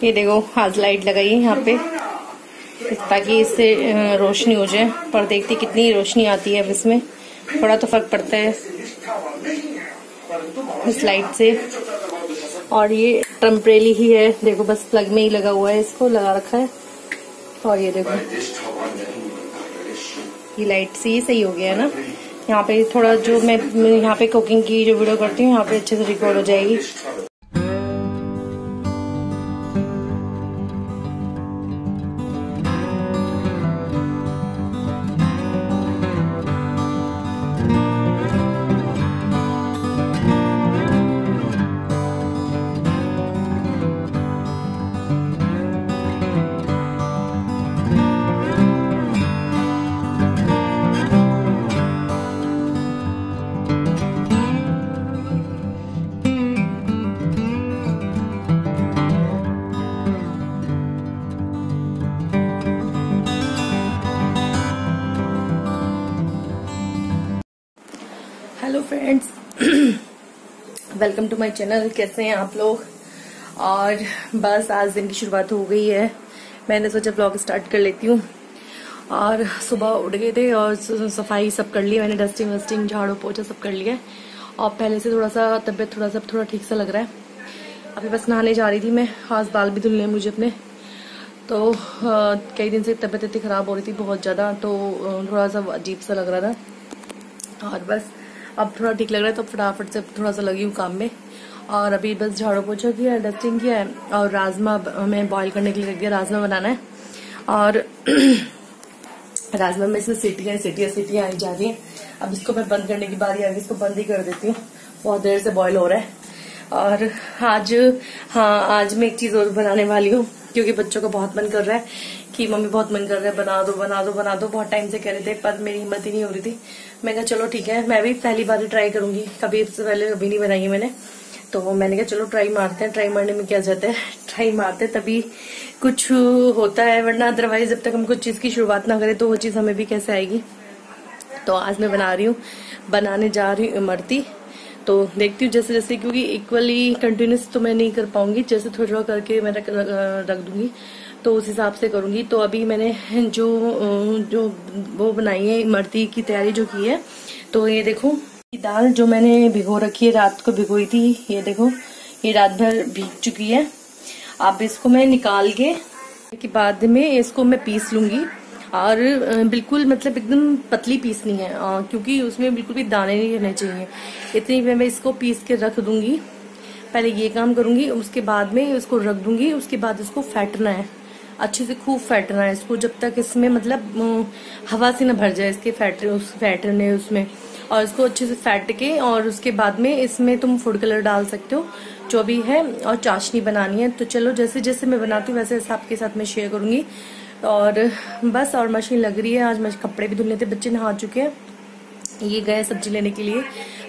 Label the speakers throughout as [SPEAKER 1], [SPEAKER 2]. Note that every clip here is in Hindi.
[SPEAKER 1] ये देखो आज लाइट लगाई है यहाँ पे ताकि इससे रोशनी हो जाए, पर देखती कितनी रोशनी आती है अब इसमें। थोड़ा तो फर्क पड़ता है इस लाइट से। और ये टेम्परेरी ही है, देखो बस प्लग में ही लगा हुआ है, इसको लगा रखा है। और ये देखो ये लाइट से ही सही हो गया है ना। यहाँ पे थोड़ा जो मैं यहाँ पे कुकिंग की जो वीडियो करती हूँ यहाँ पे अच्छे से रिकॉर्ड हो जाएगी। Hello friends, welcome to my channel. कैसे हैं आप लोग? और बस आज दिन की शुरुआत हो गई है। मैंने सोचा ब्लॉग स्टार्ट कर लेती हूँ। और सुबह उठ गए थे और सफाई सब कर ली मैंने, डस्टिंग वस्टिंग झाड़ू पोछा सब कर लिया। और पहले से थोड़ा सा तबीयत थोड़ा ठीक सा लग रहा है। अभी बस नहाने जा रही थी मैं, आज बाल भी धुलने मुझे अपने। तो कई दिन से तबीयत इतनी खराब हो रही थी बहुत ज्यादा, तो थोड़ा सा अजीब सा लग रहा था। और बस अब थोड़ा ठीक लग रहा है तो फटाफट से थोड़ा सा लगी हूँ काम में। और अभी बस झाड़ू पोछा किया है, डस्टिंग किया है और राजमा मैं बॉईल करने के लिए रख दिया। राजमा बनाना है और राजमा में से सीटियां आई जा रही हैं। अब इसको मैं बंद करने की बारी आ गई, इसको बंद ही कर देती हूँ, बहुत देर से बॉईल हो रहा है। और आज मैं एक चीज और बनाने वाली हूँ, क्योंकि बच्चों का बहुत मन कर रहा है कि मम्मी बहुत मन कर रहा है बना दो। बहुत टाइम से कह रहे थे पर मेरी हिम्मत ही नहीं हो रही थी। मैं कहा चलो ठीक है, मैं भी पहली बार ट्राई करूंगी, कभी इससे पहले कभी नहीं बनाई है मैंने। तो मैंने कहा चलो ट्राई मारते हैं। ट्राई मारने में क्या जाता है, ट्राई मारते तभी कुछ होता है, वरना अदरवाइज जब तक हम कुछ चीज की शुरुआत ना करें तो वो चीज हमें भी कैसे आएगी। तो आज मैं बनाने जा रही हूँ इमरती। तो देखती हूँ जैसे जैसे, क्योंकि इक्वली कंटिन्यूस तो मैं नहीं कर पाऊंगी, जैसे थोड़ा करके मैं रख दूंगी तो उस हिसाब से करूंगी। तो अभी मैंने जो वो बनाई है इमरती की तैयारी जो की है, तो ये देखो दाल जो मैंने भिगो रखी है, रात को भिगोई थी, ये देखो ये रात भर भीग चुकी है। अब इसको मैं निकाल के बाद में इसको मैं पीस लूंगी। और बिल्कुल मतलब एकदम पतली पीसनी है, क्योंकि उसमें बिल्कुल भी दाने नहीं रहने चाहिए। इतनी मैं इसको पीस के रख दूंगी। पहले ये काम करूंगी, उसके बाद में इसको रख दूंगी। उसके बाद इसको फेंटना है, अच्छे से खूब फेंटना है इसको, जब तक इसमें मतलब हवा से न भर जाए इसके फेंटने उसमें। और इसको अच्छे से फेंट के और उसके बाद में इसमें तुम फूड कलर डाल सकते हो जो भी है, और चाशनी बनानी है। तो चलो जैसे जैसे मैं बनाती हूँ वैसे आपके साथ मैं शेयर करूंगी। और बस, और मशीन लग रही है। आज मैं कपड़े भी धुलने थे, बच्चे नहा चुके हैं, ये गए सब्जी लेने के लिए।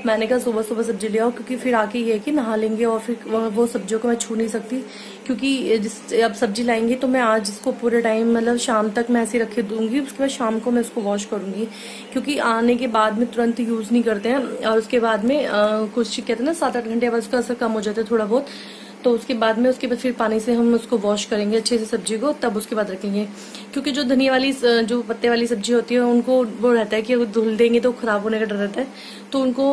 [SPEAKER 1] मैंने कहा सुबह सुबह सब्जी ले आओ, क्योंकि फिर आके ये है कि नहा लेंगे और फिर वो सब्जियों को मैं छू नहीं सकती, क्योंकि अब सब्जी लाएंगे तो मैं आज इसको पूरे टाइम मतलब शाम तक मैं ऐसे रखे दूंगी। उसके बाद शाम को मैं इसको वॉश करूंगी, क्योंकि आने के बाद में तुरंत यूज नहीं करते हैं। और उसके बाद में कुछ कहते हैं ना 7-8 घंटे बाद उसका असर कम हो जाता है थोड़ा बहुत। तो उसके बाद फिर पानी से हम उसको वॉश करेंगे अच्छे से सब्जी को, तब उसके बाद रखेंगे। क्योंकि जो धनिया वाली जो पत्ते वाली सब्जी होती है उनको वो रहता है कि अगर धुल देंगे तो खराब होने का डर रहता है। तो उनको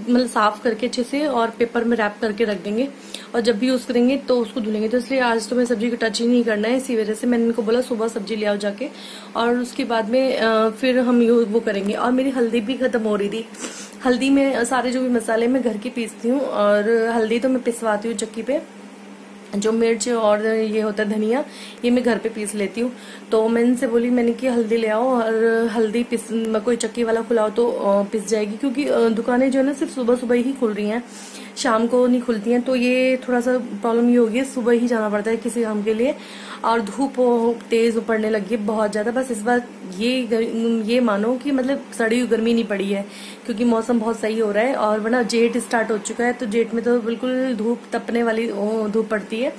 [SPEAKER 1] मतलब साफ करके अच्छे से और पेपर में रैप करके रख देंगे, और जब भी यूज करेंगे तो उसको धुलेंगे। तो इसलिए आज तो मैं सब्जी को टच ही नहीं करना है। इसी वजह से मैंने इनको बोला सुबह सब्जी ले आओ जाके, और उसके बाद में फिर हम वो करेंगे। और मेरी हल्दी भी खत्म हो रही थी। हल्दी में सारे जो भी मसाले मैं घर की पीसती हूँ, और हल्दी तो मैं पिसवाती हूँ चक्की पे। जो मिर्च और ये होता है धनिया, ये मैं घर पे पीस लेती हूँ। तो मैं इनसे बोली मैंने कि हल्दी ले आओ, और हल्दी कोई चक्की वाला खुलाओ तो पिस जाएगी, क्योंकि दुकानें जो है ना सिर्फ सुबह सुबह ही खुल रही हैं, शाम को नहीं खुलती हैं। तो ये थोड़ा सा प्रॉब्लम ये होगी, सुबह ही जाना पड़ता है किसी काम के लिए। और धूप तेज पड़ने लगी है बहुत ज्यादा। बस इस बार ये मानो कि मतलब सड़ी हुई गर्मी नहीं पड़ी है, क्योंकि मौसम बहुत सही हो रहा है। और वरना जेठ स्टार्ट हो चुका है, तो जेठ में तो बिल्कुल धूप तपने वाली धूप पड़ती है।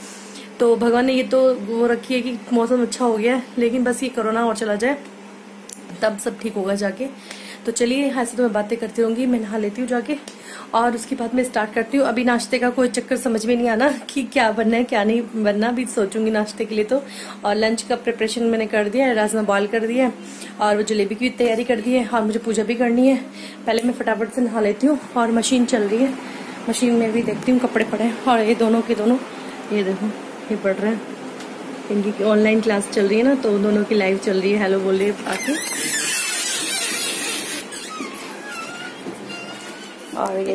[SPEAKER 1] तो भगवान ने ये तो वो रखी है कि मौसम अच्छा हो गया है, लेकिन बस ये कोरोना और चला जाए तब सब ठीक होगा जाके। तो चलिए ऐसे तो मैं बातें करती रहूंगी, मैं नहा लेती हूँ जाके और उसके बाद मैं स्टार्ट करती हूँ। अभी नाश्ते का कोई चक्कर समझ में नहीं आना कि क्या बनना है क्या नहीं बनना, अभी सोचूंगी नाश्ते के लिए तो। और लंच का प्रिपरेशन मैंने कर दिया है, राजमा बॉयल कर दिया है और वो जलेबी की तैयारी कर दी है और मुझे पूजा भी करनी है। पहले मैं फटाफट से नहा लेती हूँ और मशीन चल रही है, मशीन में भी देखती हूँ कपड़े पड़े हैं। और ये दोनों के दोनों ये देखो ये पढ़ रहे हैं, इनकी ऑनलाइन क्लास चल रही है ना, तो दोनों की लाइव चल रही है, हेलो बोल रही है आके। और ये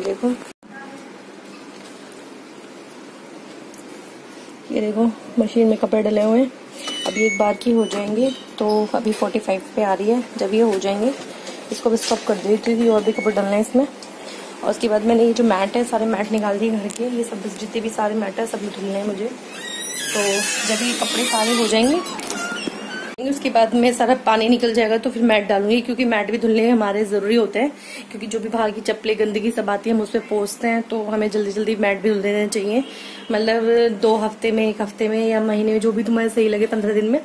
[SPEAKER 1] देखो मशीन में कपड़े डले हुए हैं, अभी एक बार की हो जाएंगे। तो अभी 45 पे आ रही है, जब ये हो जाएंगे इसको भी स्टॉप कर देती थी और भी कपड़े डलने हैं इसमें। और उसके बाद मैंने ये जो मैट है सारे मैट निकाल दिए घर के, ये सब जितने भी सारे मैट है सब धुलने हैं मुझे। तो जब ये कपड़े सारे हो जाएंगे उसके बाद में सारा पानी निकल जाएगा तो फिर मैट डालूंगी, क्योंकि मैट भी धुलने हमारे जरूरी होते हैं, क्योंकि जो भी बाहर की चप्पलें गंदगी सब आती है हम उस पर पोंछते हैं, तो हमें जल्दी जल्दी मैट भी धुल देना चाहिए। मतलब 2 हफ्ते में, 1 हफ्ते में या महीने में, जो भी तुम्हें सही लगे, 15 दिन में।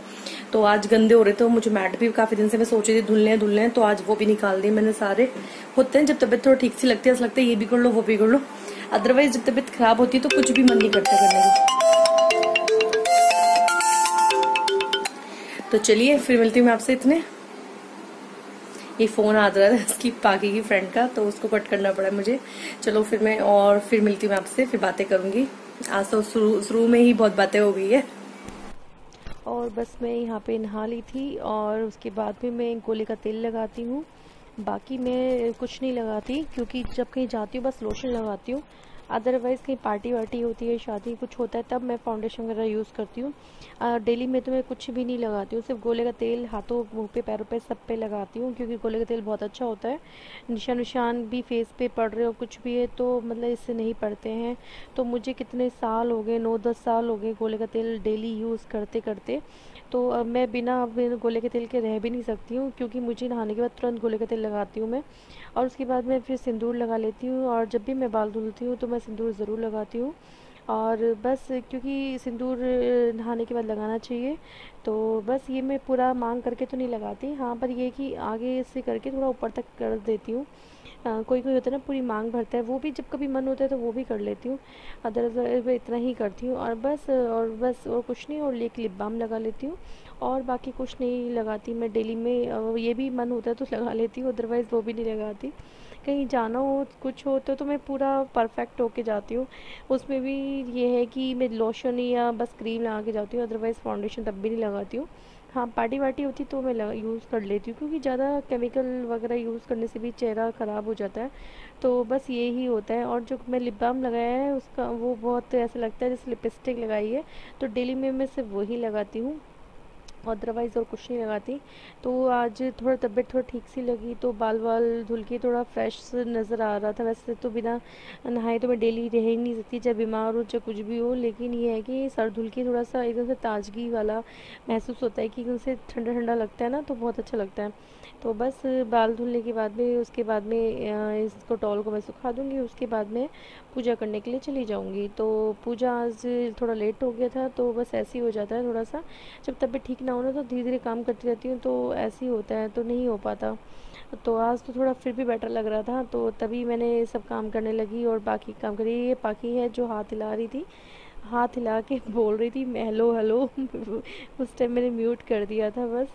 [SPEAKER 1] तो आज गंदे हो रहे तो मुझे मैट भी काफी दिन से मैं सोच रही थी धुलने, तो आज वो भी निकाल दिए मैंने सारे। होते हैं जब तबीयत थोड़ा ठीक सी लगती है, ऐसा लगता है ये भी कर लो वो भी कर लो, अदरवाइज जब तबीयत खराब होती है तो कुछ भी मन नहीं करता करने को। तो चलिए फिर मिलती हूँ मैं आपसे। इतने ये फोन आ रहा है इसकी पाकी की फ्रेंड का, तो उसको कट करना पड़ा मुझे। चलो फिर मैं और फिर मिलती हूँ मैं आपसे, फिर बातें करूंगी। आज तो शुरू में ही बहुत बातें हो गई है। और बस मैं यहाँ पे नहा ली थी और उसके बाद में मैं गोले का तेल लगाती हूँ, बाकी मैं कुछ नहीं लगाती, क्योंकि जब कहीं जाती हूँ बस लोशन लगाती हूँ। अदरवाइज़ कहीं पार्टी वार्टी होती है, शादी कुछ होता है, तब मैं फाउंडेशन वगैरह यूज़ करती हूँ। डेली में तो मैं कुछ भी नहीं लगाती हूँ, सिर्फ गोले का तेल हाथों, मुंह पे, पैरों पे, सब पे लगाती हूँ, क्योंकि गोले का तेल बहुत अच्छा होता है। निशान भी फेस पे पड़ रहे हो कुछ भी है तो मतलब इससे नहीं पड़ते हैं। तो मुझे कितने साल हो गए, 9-10 साल हो गए गोले का तेल डेली यूज़ करते करते। तो अब मैं बिना गोले के तेल के रह भी नहीं सकती हूँ, क्योंकि मुझे नहाने के बाद तुरंत गोले का तेल लगाती हूँ मैं। और उसके बाद मैं फिर सिंदूर लगा लेती हूँ, और जब भी मैं बाल धुलती हूँ तो मैं सिंदूर ज़रूर लगाती हूँ। और बस क्योंकि सिंदूर नहाने के बाद लगाना चाहिए, तो बस ये मैं पूरा मांग करके तो नहीं लगाती, हाँ, पर ये कि आगे से करके थोड़ा ऊपर तक कर देती हूँ। कोई कोई होता है ना पूरी मांग भरता है, वो भी जब कभी मन होता है तो वो भी कर लेती हूँ। अदरवाइज मैं इतना ही करती हूँ। और बस और कुछ नहीं, और एक लिप बाम लगा लेती हूँ, और बाकी कुछ नहीं लगाती मैं डेली में। ये भी मन होता है तो लगा लेती हूँ, अदरवाइज़ वो भी नहीं लगाती। कहीं जाना हो कुछ हो तो मैं पूरा परफेक्ट होके जाती हूँ। उसमें भी ये है कि मैं लोशन या बस क्रीम लगा के जाती हूँ, अदरवाइज़ फाउंडेशन तब भी नहीं लगाती हूँ। हाँ, पार्टी वार्टी होती तो मैं यूज़ कर लेती हूँ, क्योंकि ज़्यादा केमिकल वगैरह यूज़ करने से भी चेहरा ख़राब हो जाता है। तो बस ये ही होता है। और जो मैं लिप बाम लगाया है उसका वो बहुत ऐसा लगता है जैसे लिपस्टिक लगाई है, तो डेली में मैं सिर्फ वही लगाती हूँ, अदरवाइज़ और कुछ नहीं लगाती। तो आज थोड़ा तबीयत थोड़ा ठीक सी लगी, तो बाल धुल के थोड़ा फ्रेश नज़र आ रहा था। वैसे तो बिना नहाए तो मैं डेली रह ही नहीं सकती, चाहे बीमार हो चाहे कुछ भी हो, लेकिन ये है कि सर धुल के थोड़ा सा एकदम से ताजगी वाला महसूस होता है, कि एकदम से ठंडा ठंडा लगता है ना, तो बहुत अच्छा लगता है। तो बस बाल धुलने के बाद में, उसके बाद में इसको टॉवल को मैं सुखा दूँगी, उसके बाद में पूजा करने के लिए चली जाऊँगी। तो पूजा आज थोड़ा लेट हो गया था, तो बस ऐसे ही हो जाता है थोड़ा सा, जब तबीयत ठीक ना हो ना तो धीरे धीरे काम करती रहती हूँ, तो ऐसे ही होता है, तो नहीं हो पाता। तो आज तो थोड़ा फिर भी बेटर लग रहा था, तो तभी मैंने सब काम करने लगी और बाकी काम करी। ये पाकी है जो हाथ हिला रही थी, हाथ हिला के बोल रही थी हेलो हेलो उस टाइम मैंने म्यूट कर दिया था बस।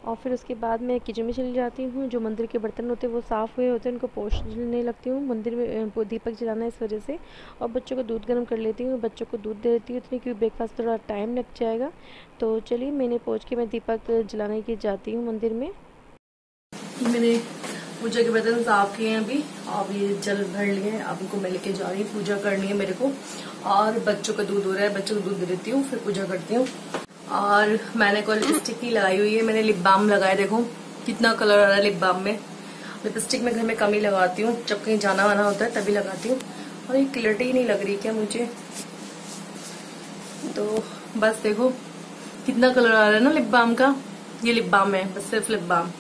[SPEAKER 1] और फिर उसके बाद मैं किचन में चली जाती हूँ, जो मंदिर के बर्तन होते हैं वो साफ़ हुए होते हैं, उनको पोंछने लगती हूँ, मंदिर में दीपक जलाना है इस वजह से। और बच्चों को दूध गर्म कर लेती हूँ, बच्चों को दूध दे देती हूँ इतनी, क्योंकि ब्रेकफास्ट थोड़ा टाइम लग जाएगा। तो चलिए मैंने पोंछ के मैं दीपक जलाने की जाती हूँ मंदिर में। मैंने पूजा के बर्तन साफ किए हैं अभी, अब ये जल भर लिए, अब उनको मैं लेके जा रही हूँ, पूजा करनी है मेरे को। और बच्चों का दूध हो रहा है, बच्चों को दूध दे देती हूँ, फिर पूजा करती हूँ। और मैंने कोई लिपस्टिक नहीं लगाई हुई है, मैंने लिप बाम लगाया, देखो कितना कलर आ रहा है लिप बाम में। लिपस्टिक में घर में कम ही लगाती हूँ, जब कहीं जाना वाना होता है तभी लगाती हूँ। और ये क्लैरिटी नहीं लग रही क्या मुझे, तो बस देखो कितना कलर आ रहा है ना लिप बाम का। ये लिप बाम है, बस सिर्फ लिप बाम,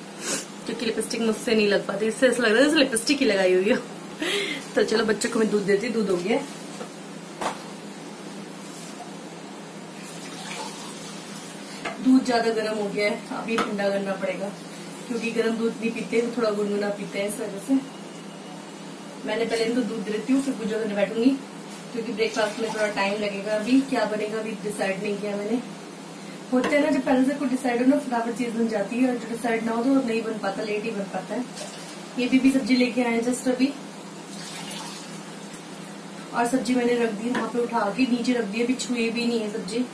[SPEAKER 1] क्योंकि लिपस्टिक मुझसे नहीं लग पाती, इससे ऐसा लग रहा है जैसे लिपस्टिक ही लगाई हुई है। तो चलो बच्चों को मैं दूध देती, दूध हो गया। दूध ज्यादा गर्म हो गया है, अभी ठंडा करना पड़ेगा, क्योंकि गर्म दूध नहीं पीते, तो थोड़ा गुनगुना पीते हैं, इस वजह से मैंने पहले इनको दूध दे देती हूँ, फिर पूजा करने बैठूंगी, क्योंकि ब्रेकफास्ट में थोड़ा टाइम लगेगा। अभी क्या बनेगा अभी डिसाइड नहीं किया मैंने। होते हैं ना जब पहले से कुछ डिसाइड हो ना, फटाफट चीज बन जाती है, और जो डिसाइड ना हो तो नहीं बन पाता, लेट ही बन पाता है। ये भी सब्जी लेके आए जस्ट अभी, और सब्जी मैंने रख दी वहां पे, उठा के नीचे रख दी, अभी छुए भी नहीं है सब्जी।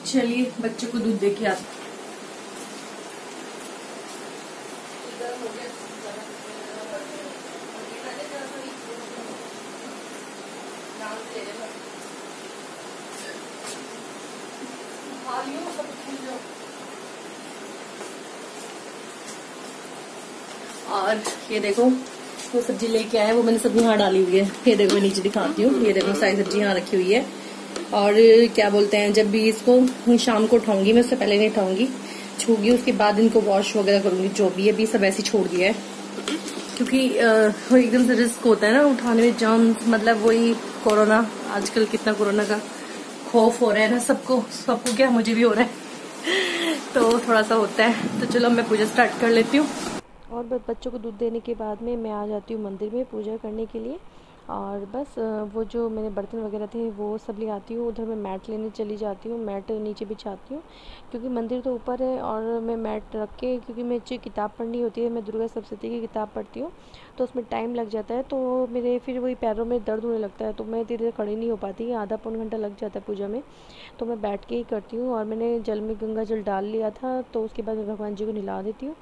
[SPEAKER 1] चलिए बच्चों को दूध देके आते। और ये देखो वो सब्जी लेके आए, वो मैंने सब्जी यहाँ डाली हुई है। ये देखो मैं नीचे दिखाती हूँ, ये देखो सारी सब्जी यहाँ रखी हुई है। और क्या बोलते हैं, जब भी इसको शाम को उठाऊंगी, मैं उससे पहले नहीं उठाऊंगी, छूगी, उसके बाद इनको वॉश वगैरह करूंगी। जो भी है अभी सब ऐसे छोड़ दिया है, क्योंकि वो एकदम से रिस्क होता है ना उठाने में, जाम मतलब वही कोरोना, आजकल कितना कोरोना का खौफ हो रहा है ना सबको क्या, मुझे भी हो रहा है तो थोड़ा सा होता है। तो चलो मैं पूजा स्टार्ट कर लेती हूँ। और बच्चों को दूध देने के बाद में मैं आ जाती हूँ मंदिर में पूजा करने के लिए। और बस वो जो मेरे बर्तन वगैरह थे वो सब ले आती हूँ, उधर मैं मैट लेने चली जाती हूँ, मैट नीचे बिछाती हूँ, क्योंकि मंदिर तो ऊपर है। और मैं मैट रख के, क्योंकि मुझे किताब पढ़नी होती है, मैं दुर्गा सप्तशती की किताब पढ़ती हूँ, तो उसमें टाइम लग जाता है, तो मेरे फिर वही पैरों में दर्द होने लगता है, तो मैं धीरे खड़ी नहीं हो पाती, आधा पौन घंटा लग जाता है पूजा में, तो मैं बैठ के ही करती हूँ। और मैंने जल में गंगा जल डाल लिया था, तो उसके बाद मैं भगवान जी को नहला देती हूँ।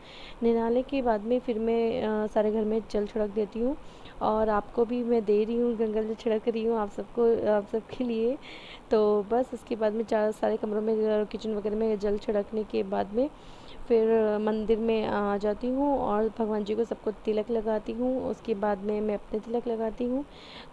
[SPEAKER 1] नहलाने के बाद में फिर मैं सारे घर में जल छिड़क देती हूँ, और आपको भी मैं दे रही हूँ, गंगा जल छिड़क रही हूँ आप सबके लिए। तो बस उसके बाद में सारे कमरों में, किचन वगैरह में जल छिड़कने के बाद में फिर मंदिर में आ जाती हूँ, और भगवान जी को सबको तिलक लगाती हूँ। उसके बाद में मैं अपने तिलक लगाती हूँ।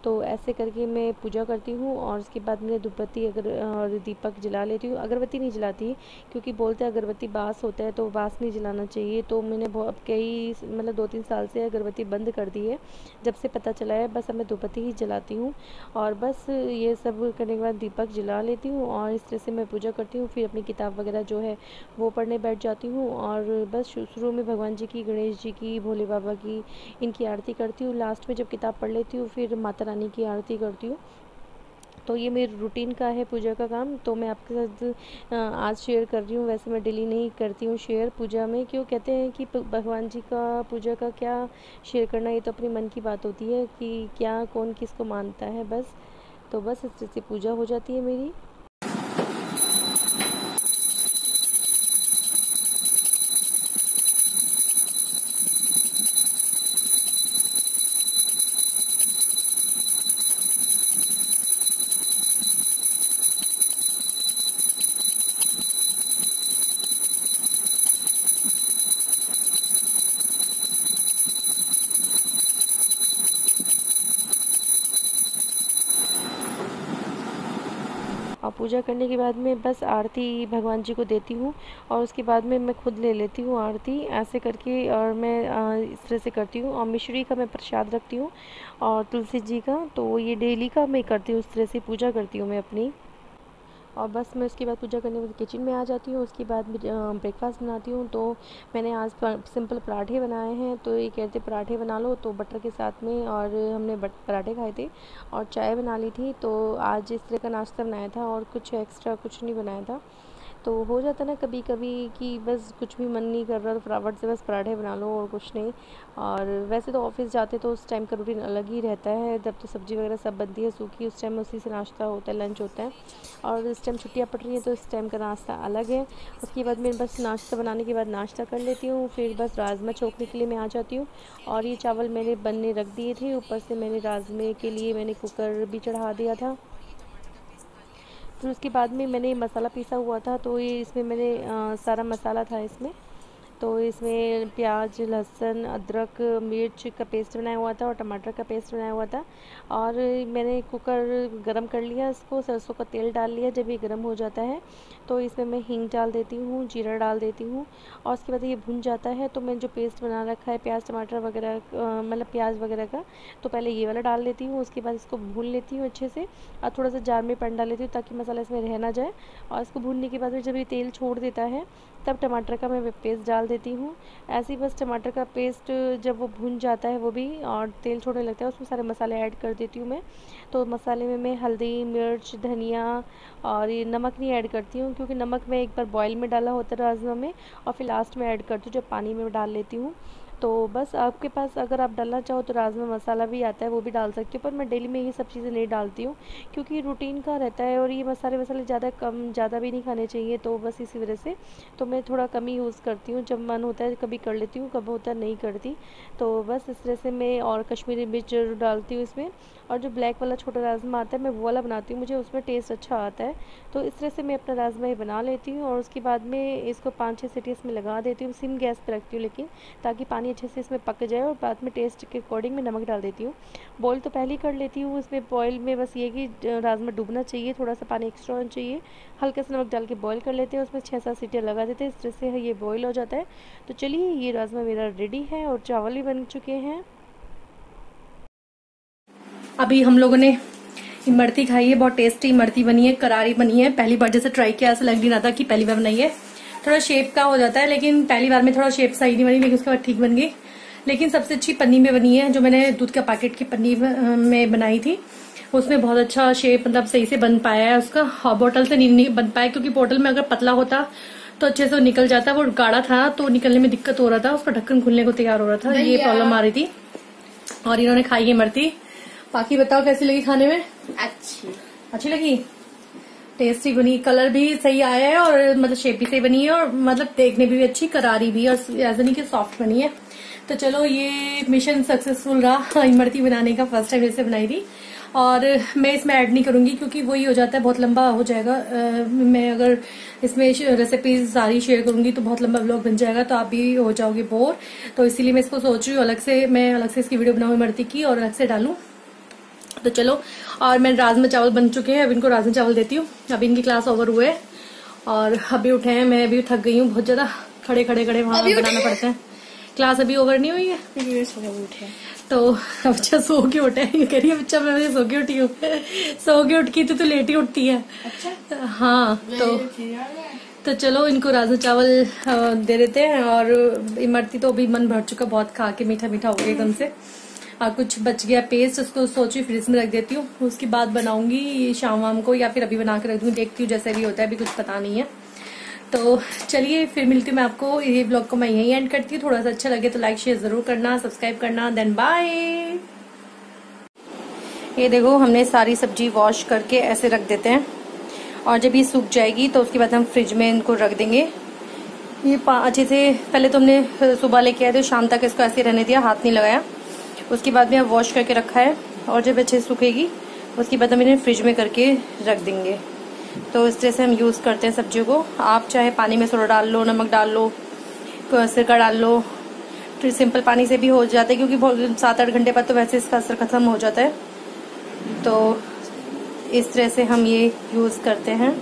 [SPEAKER 1] तो ऐसे करके मैं पूजा करती हूँ, और उसके बाद में धूपबत्ती और दीपक जला लेती हूँ। अगरबत्ती नहीं जलाती, क्योंकि बोलते हैं अगरबत्ती बास होता है, तो बास नहीं जलाना चाहिए। तो मैंने बहुत मतलब 2-3 साल से अगरबत्ती बंद कर दी है, जब से पता चला है। बस अब मैं धूपबत्ती ही जलाती हूँ, और बस ये सब करने के बाद दीपक जला लेती हूँ, और इस तरह से मैं पूजा करती हूँ। फिर अपनी किताब वगैरह जो है वो पढ़ने बैठ जाती हूँ, और बस शुरू में भगवान जी की, गणेश जी की, भोले बाबा की, इनकी आरती करती हूँ। लास्ट में जब किताब पढ़ लेती हूँ फिर माता रानी की आरती करती हूँ। तो ये मेरी रूटीन का है पूजा का काम, तो मैं आपके साथ आज शेयर कर रही हूँ। वैसे मैं डेली नहीं करती हूँ शेयर पूजा में, क्यों कहते हैं कि भगवान जी का पूजा का क्या शेयर करना, ये तो अपने मन की बात होती है कि क्या कौन किसको मानता है बस। तो बस इस तरह से पूजा हो जाती है मेरी। और पूजा करने के बाद में बस आरती भगवान जी को देती हूँ, और उसके बाद में मैं खुद ले लेती हूँ आरती, ऐसे करके। और मैं इस तरह से करती हूँ। और मिश्री का मैं प्रसाद रखती हूँ, और तुलसी जी का, तो ये डेली का मैं करती हूँ, इस तरह से पूजा करती हूँ मैं अपनी। और बस मैं उसके बाद पूजा करने के बाद किचन में आ जाती हूँ। उसके बाद ब्रेकफास्ट बनाती हूँ। तो मैंने आज सिंपल पराठे बनाए हैं, तो ये कहते पराठे बना लो, तो बटर के साथ में, और हमने पराठे खाए थे और चाय बना ली थी। तो आज इस तरह का नाश्ता बनाया था, और कुछ एक्स्ट्रा कुछ नहीं बनाया था। तो हो जाता ना कभी कभी कि बस कुछ भी मन नहीं कर रहा, तो फटाफट से बस पराठे बना लो और कुछ नहीं। और वैसे तो ऑफिस जाते तो उस टाइम का रूटीन अलग ही रहता है, जब तो सब्ज़ी वगैरह सब बनती है सूखी, उस टाइम उसी से नाश्ता होता है, लंच होता है। और इस टाइम छुट्टियाँ पड़ रही हैं, तो इस टाइम का नाश्ता अलग है। उसके बाद मैं बस नाश्ता बनाने के बाद नाश्ता कर लेती हूँ, फिर बस राजमा छोंकने के लिए मैं आ जाती हूँ। और ये चावल मैंने बनने रख दिए थे, ऊपर से मैंने राजमे के लिए मैंने कुकर भी चढ़ा दिया था। फिर उसके बाद में मैंने मसाला पीसा हुआ था, तो ये इसमें मैंने सारा मसाला था इसमें,
[SPEAKER 2] तो इसमें प्याज, लहसुन, अदरक, मिर्च का पेस्ट बनाया हुआ था और टमाटर का पेस्ट बनाया हुआ था। और मैंने कुकर गरम कर लिया, इसको सरसों का तेल डाल लिया। जब ये गरम हो जाता है तो इसमें मैं हींग डाल देती हूँ, जीरा डाल देती हूँ। और उसके बाद ये भुन जाता है तो मैं जो पेस्ट बना रखा है प्याज टमाटर वगैरह, मतलब प्याज वगैरह का, तो पहले ये वाला डाल लेती हूँ। उसके बाद इसको भून लेती हूँ अच्छे से और थोड़ा सा जार में पानी डाल लेती हूँ ताकि मसाला इसमें रह ना जाए। और इसको भूनने के बाद में जब ये तेल छोड़ देता है तब टमाटर का मैं पेस्ट डाल देती हूँ। ऐसे ही बस टमाटर का पेस्ट जब वो भुन जाता है वो भी और तेल छोड़ने लगता है, उसमें सारे मसाले ऐड कर देती हूँ मैं। तो मसाले में मैं हल्दी, मिर्च, धनिया और ये नमक नहीं ऐड करती हूँ क्योंकि नमक मैं एक बार बॉयल में डाला होता है राजमा में और फिर लास्ट में ऐड करती हूँ जब पानी में डाल लेती हूँ। तो बस आपके पास अगर आप डालना चाहो तो राजमा मसाला भी आता है, वो भी डाल सकती हो, पर मैं डेली में ये सब चीज़ें नहीं डालती हूँ क्योंकि रूटीन का रहता है और ये मसाले ज़्यादा कम ज़्यादा भी नहीं खाने चाहिए। तो बस इसी वजह से तो मैं थोड़ा कम ही यूज़ करती हूँ। जब मन होता है कभी कर लेती हूँ, कब होता है नहीं करती। तो बस इस तरह से मैं और कश्मीरी मिर्च जरूर डालती हूँ इसमें। और जो ब्लैक वाला छोटा राजमा आता है मैं वो वाला बनाती हूँ, मुझे उसमें टेस्ट अच्छा आता है। तो इस तरह से मैं अपना राजमा ये बना लेती हूँ और उसके बाद में इसको 5-6 सीटी इसमें लगा देती हूँ। सिम गैस पर रखती हूँ लेकिन, ताकि पानी अच्छे से इसमें पक जाए। और बाद में टेस्ट के अकॉर्डिंग मैं नमक डाल देती हूँ। बॉईल तो पहले ही कर लेती हूँ, इसमें बॉईल में बस ये कि राजमा डूबना चाहिए, थोड़ा सा पानी एक्स्ट्रा होना चाहिए। हल्का सा नमक डाल के बॉईल कर लेते हैं, उसमें 6-7 सीटियाँ लगा देते हैं। इस तरह से ये बॉईल हो जाता है। तो चलिए ये राजमा मेरा रेडी है और चावल भी बन चुके हैं।
[SPEAKER 1] अभी हम लोगों ने इमरती खाई है, बहुत टेस्टी इमरती बनी है, करारी बनी है। पहली बार जैसे ट्राई किया ऐसा लग नहीं रहा था कि पहली बार बनाई है। थोड़ा शेप का हो जाता है लेकिन पहली बार में थोड़ा शेप सही नहीं बनी, लेकिन उसके बाद ठीक बन गई। लेकिन सबसे अच्छी पन्नी में बनी है, जो मैंने दूध का पैकेट की पन्नी में बनाई थी उसमें बहुत अच्छा शेप मतलब सही से बन पाया है उसका। बोतल से नहीं बन पाया क्योंकि बोतल में अगर पतला होता तो अच्छे से निकल जाता, वो गाढ़ा था तो निकलने में दिक्कत हो रहा था, उसका ढक्कन खुलने को तैयार हो रहा था, ये प्रॉब्लम आ रही थी। और इन्होंने खाई है इमरती। बाकी बताओ कैसी लगी खाने में? अच्छी लगी, टेस्टी बनी, कलर भी सही आया है और मतलब शेप भी सही बनी है और मतलब देखने भी अच्छी, करारी भी और ऐसा नहीं कि सॉफ्ट बनी है। तो चलो ये मिशन सक्सेसफुल रहा इमरती बनाने का, फर्स्ट टाइम जैसे बनाई थी। और मैं इसमें ऐड नहीं करूंगी क्योंकि वही हो जाता है, बहुत लंबा हो जाएगा। मैं अगर इसमें रेसिपीज सारी शेयर करूंगी तो बहुत लंबा व्लॉग बन जाएगा, तो आप भी हो जाओगे बोर। तो इसीलिए मैं इसको सोच रही हूँ मैं अलग से इसकी वीडियो बनाऊँ इमरती की और अलग से डालूं। तो चलो, और मैं राजमा चावल बन चुके हैं, अब इनको राजमा चावल देती हूँ। अभी इनकी क्लास ओवर हुए और अभी उठे हैं, मैं भी थक गई हूँ बहुत ज्यादा, खड़े वहां बनाना पड़ता है। क्लास अभी ओवर नहीं हुई है तो बच्चा सो के उठे है, कह रही है बच्चा मैं सो के उठी हूँ। सो के उठ की तो लेट ही उठती है। अच्छा? हाँ, तो चलो इनको राजमा चावल दे देते हैं। और इमरती तो अभी मन भर चुका बहुत खा के, मीठा मीठा हो गया एकदम से। कुछ बच गया पेस्ट, उसको सोची फ्रिज में रख देती हूँ, उसके बाद बनाऊंगी शाम वाम को या फिर अभी बना के रख दूंगी, देखती हूँ जैसे भी होता है, अभी कुछ पता नहीं है। तो चलिए फिर मिलती हूँ मैं आपको। ये ब्लॉग को मैं यही एंड करती हूँ। थोड़ा सा अच्छा लगे तो लाइक शेयर जरूर करना, सब्सक्राइब करना। Then bye. ये देखो हमने सारी सब्जी वॉश करके ऐसे रख देते हैं और जब ये सूख जाएगी तो उसके बाद हम फ्रिज में इनको रख देंगे। ये अच्छे से पहले तो हमने सुबह लेके आए थे, शाम तक इसको ऐसे रहने दिया, हाथ नहीं लगाया। उसके बाद में वॉश करके रखा है और जब अच्छे से सूखेगी उसके बाद हम इन्हें फ्रिज में करके रख देंगे। तो इस तरह से हम यूज़ करते हैं सब्जियों को। आप चाहे पानी में सोडा डाल लो, नमक डाल लो, सिरका डाल लो, तो सिंपल पानी से भी हो जाता है क्योंकि 7-8 घंटे बाद तो वैसे इसका असर खत्म हो जाता है। तो इस तरह से हम ये यूज़ करते हैं।